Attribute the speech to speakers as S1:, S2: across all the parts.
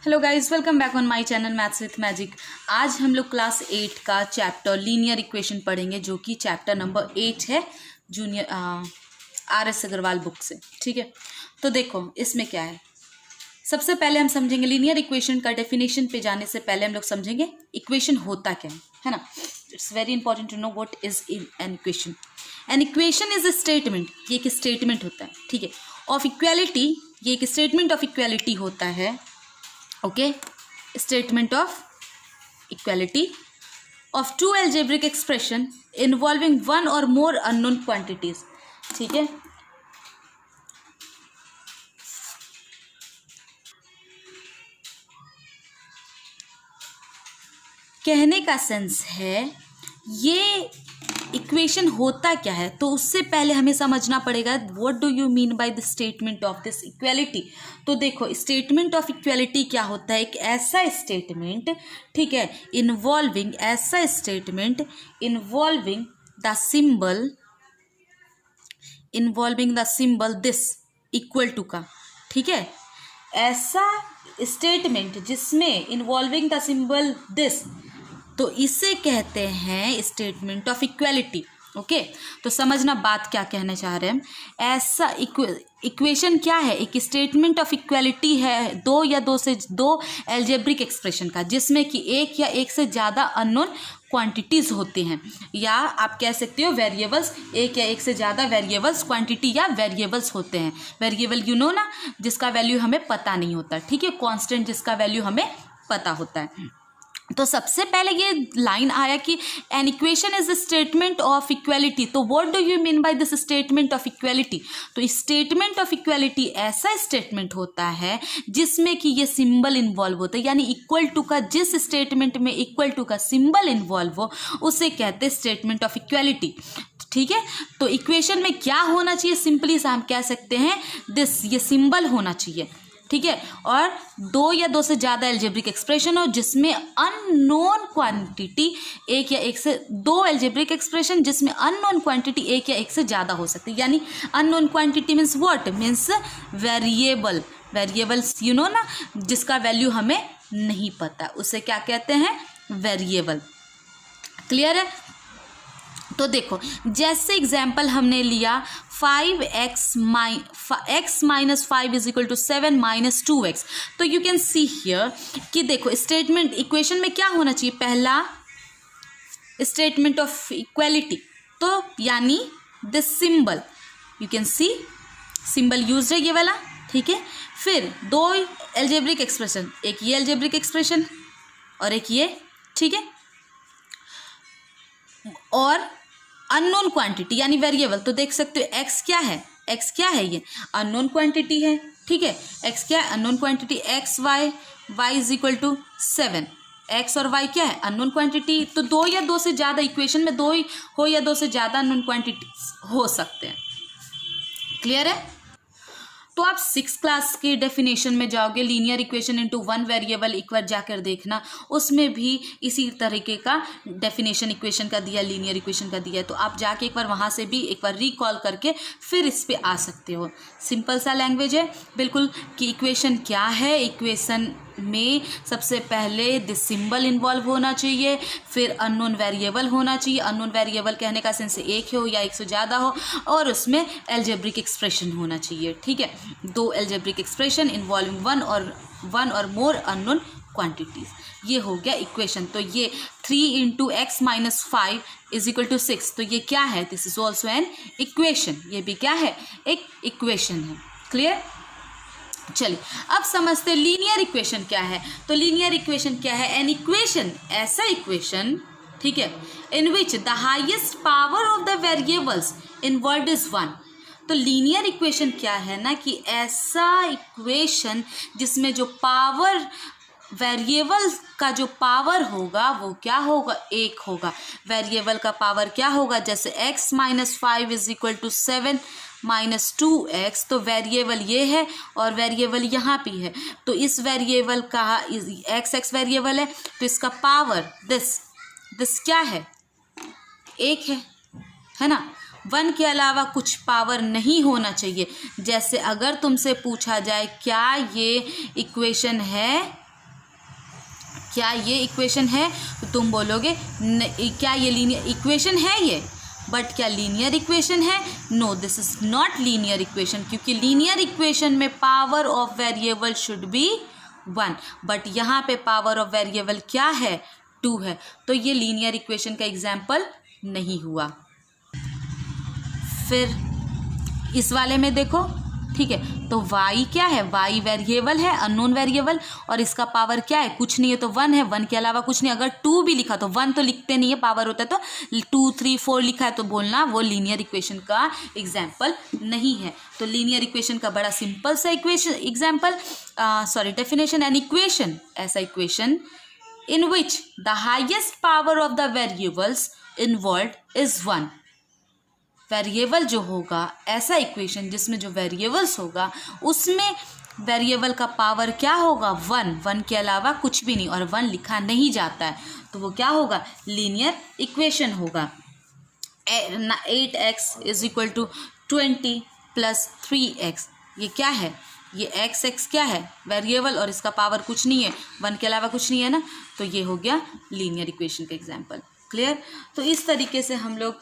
S1: Hello guys, welcome back on my channel maths with magic. आज हम लोग class 8 का चैप्टर लीनियर इक्वेशन पढ़ेंगे, जो कि चैप्टर नंबर 8 है जूनियर RS अग्रवाल बुक से। ठीक है, तो देखो इसमें क्या है। सबसे पहले हम समझेंगे लीनियर इक्वेशन का डेफिनेशन पे जाने से पहले हम लोग समझेंगे इक्वेशन होता क्या है ना। It's very important to know what is an equation. An equation is a statement, ये एक स्टेटमेंट होता है। ठीक है, ऑफ इक्वालिटी, ये एक स्टेटमेंट ऑफ इक्वालिटी होता है। Okay, statement of equality of two algebraic expression involving one और मोर अननोन क्वांटिटीज। ठीक है, कहने का सेंस है ये इक्वेशन होता क्या है, तो उससे पहले हमें समझना पड़ेगा what do you mean by the statement of this equality. तो देखो, स्टेटमेंट ऑफ इक्वालिटी क्या होता है? एक ऐसा स्टेटमेंट, ठीक है, इन्वॉल्विंग, ऐसा statement involving the symbol this equal to का। ठीक है, ऐसा स्टेटमेंट जिसमें इन्वॉल्विंग द सिंबल दिस, तो इसे कहते हैं स्टेटमेंट ऑफ इक्वालिटी। ओके, तो समझना बात क्या कहना चाह रहे हैं हम। ऐसा इक्वेशन क्या है? एक स्टेटमेंट ऑफ इक्वालिटी है दो या दो एल्जेब्रिक एक्सप्रेशन का, जिसमें कि एक या एक से ज़्यादा अननोन क्वांटिटीज होते हैं, या आप कह सकते हो वेरिएबल्स, एक या एक से ज़्यादा वेरिएबल्स, क्वांटिटी या वेरिएबल्स होते हैं। वेरिएबल यू नो ना, जिसका वैल्यू हमें पता नहीं होता। ठीक है, कांस्टेंट जिसका वैल्यू हमें पता होता है। तो सबसे पहले ये लाइन आया कि an equation is a statement of equality. तो what do you mean by this statement of equality? तो स्टेटमेंट ऑफ इक्वालिटी ऐसा स्टेटमेंट होता है जिसमें कि ये सिंबल इन्वॉल्व होता है, यानी इक्वल टू का, जिस स्टेटमेंट में इक्वल टू का सिंबल इन्वॉल्व हो उसे कहते हैं स्टेटमेंट ऑफ इक्वालिटी। ठीक है, तो इक्वेशन में क्या होना चाहिए? सिंपली से हम कह सकते हैं दिस, ये सिंबल होना चाहिए। ठीक है, और दो या दो से ज़्यादा एल्जेब्रिक एक्सप्रेशन हो जिसमें अननोन क्वांटिटी एक या एक से, दो एल्जेब्रिक एक्सप्रेशन जिसमें अननोन क्वांटिटी एक या एक से ज़्यादा हो सकती है। यानी unknown quantity means what? Means variables you know ना, जिसका वैल्यू हमें नहीं पता, उसे क्या कहते हैं? वेरिएबल। क्लियर है? तो देखो, जैसे एग्जाम्पल हमने लिया 5x minus 5 is equal to 7 minus 2x। तो यू कैन सी हियर कि देखो स्टेटमेंट इक्वेशन में क्या होना चाहिए? पहला स्टेटमेंट ऑफ इक्वालिटी, तो यानी this symbol, you can see symbol use है ये वाला। ठीक है, फिर दो एल्जेब्रिक एक्सप्रेशन, एक ये एल्जेब्रिक एक्सप्रेशन और एक ये। ठीक है, और अननोन क्वांटिटी यानी वेरिएबल, तो देख सकते हो x क्या है? x क्या है? ये अननोन क्वांटिटी है। ठीक है, x क्या है? Unknown quantity. x y is equal to 7, x और y क्या है? Unknown quantity. तो दो या दो से ज़्यादा, इक्वेशन में दो ही हो या दो से ज़्यादा अननोन क्वांटिटी हो सकते हैं। क्लियर है? तो आप 6th क्लास के डेफिनेशन में जाओगे, linear equation into one variable, एक बार जाकर देखना, उसमें भी इसी तरीके का डेफिनेशन इक्वेशन का दिया, लीनियर इक्वेशन का दिया है। तो आप जाके एक बार वहाँ से भी एक बार रिकॉल करके फिर इस पे आ सकते हो। सिंपल सा लैंग्वेज है बिल्कुल कि इक्वेशन क्या है। इक्वेशन में सबसे पहले दिस सिंबल इन्वॉल्व होना चाहिए, फिर अननोन वेरिएबल होना चाहिए। अननोन वेरिएबल कहने का सेंस एक हो या एक से ज़्यादा हो, और उसमें एल्जेब्रिक एक्सप्रेशन होना चाहिए। ठीक है, दो एल्जेब्रिक एक्सप्रेशन इन्वॉल्विंग वन और मोर अननोन क्वांटिटीज, ये हो गया इक्वेशन। तो ये 3 into x minus 5 is equal to 6, तो ये क्या है? This is also an equation. ये भी क्या है? एक इक्वेशन है। क्लियर? चलिए अब समझते लीनियर इक्वेशन क्या है। तो लीनियर इक्वेशन क्या है? एन इक्वेशन, ऐसा इक्वेशन, ठीक है, in which the highest power of the variables involved is 1। तो लीनियर इक्वेशन क्या है ना, कि ऐसा इक्वेशन जिसमें जो पावर, वेरिएबल का जो पावर होगा वो क्या होगा? 1 होगा। वेरिएबल का पावर क्या होगा? जैसे x minus 5 is equal to 7 minus 2x, तो वेरिएबल ये है और वेरिएबल यहाँ पे है। तो इस वेरिएबल का x वेरिएबल है, तो इसका पावर दिस क्या है? 1 है ना। 1 के अलावा कुछ पावर नहीं होना चाहिए। जैसे अगर तुमसे पूछा जाए क्या ये इक्वेशन है, क्या ये इक्वेशन है? तो तुम बोलोगे क्या ये लीनियर इक्वेशन है ये, बट क्या लीनियर इक्वेशन है? No, this is not linear equation, क्योंकि लीनियर इक्वेशन में power of variable should be 1, but यहाँ पे पावर ऑफ वेरिएबल क्या है? 2 है, तो ये लीनियर इक्वेशन का एग्जाम्पल नहीं हुआ। फिर इस वाले में देखो, ठीक है, तो y क्या है? y वेरिएबल है, अननोन वेरिएबल, और इसका पावर क्या है? कुछ नहीं है, तो 1 है, 1 के अलावा कुछ नहीं। अगर 2 भी लिखा तो 1 तो लिखते नहीं है, पावर होता है तो 2 3 4 लिखा है तो बोलना वो लीनियर इक्वेशन का एग्जाम्पल नहीं है। तो लीनियर इक्वेशन का बड़ा सिंपल सा equation example definition, an equation, ऐसा equation in which the highest power of the variables involved is 1। Variable जो होगा, ऐसा इक्वेशन जिसमें जो वेरिएबल्स होगा उसमें वेरिएबल का पावर क्या होगा? 1 के अलावा कुछ भी नहीं, और 1 लिखा नहीं जाता है, तो वो क्या होगा? लीनियर इक्वेशन होगा। 8x is equal to 20 plus 3x, ये क्या है? ये x क्या है? वेरिएबल, और इसका पावर कुछ नहीं है, 1 के अलावा कुछ नहीं है ना, तो ये हो गया लीनियर इक्वेशन का एग्जाम्पल। क्लियर? तो इस तरीके से हम लोग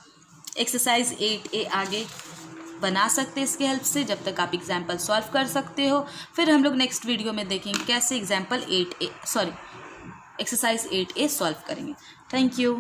S1: एक्सरसाइज 8A आगे बना सकते हैं इसके हेल्प से, जब तक आप एग्जाम्पल सॉल्व कर सकते हो। फिर हम लोग नेक्स्ट वीडियो में देखेंगे कैसे एक्सरसाइज 8A सॉल्व करेंगे। Thank you.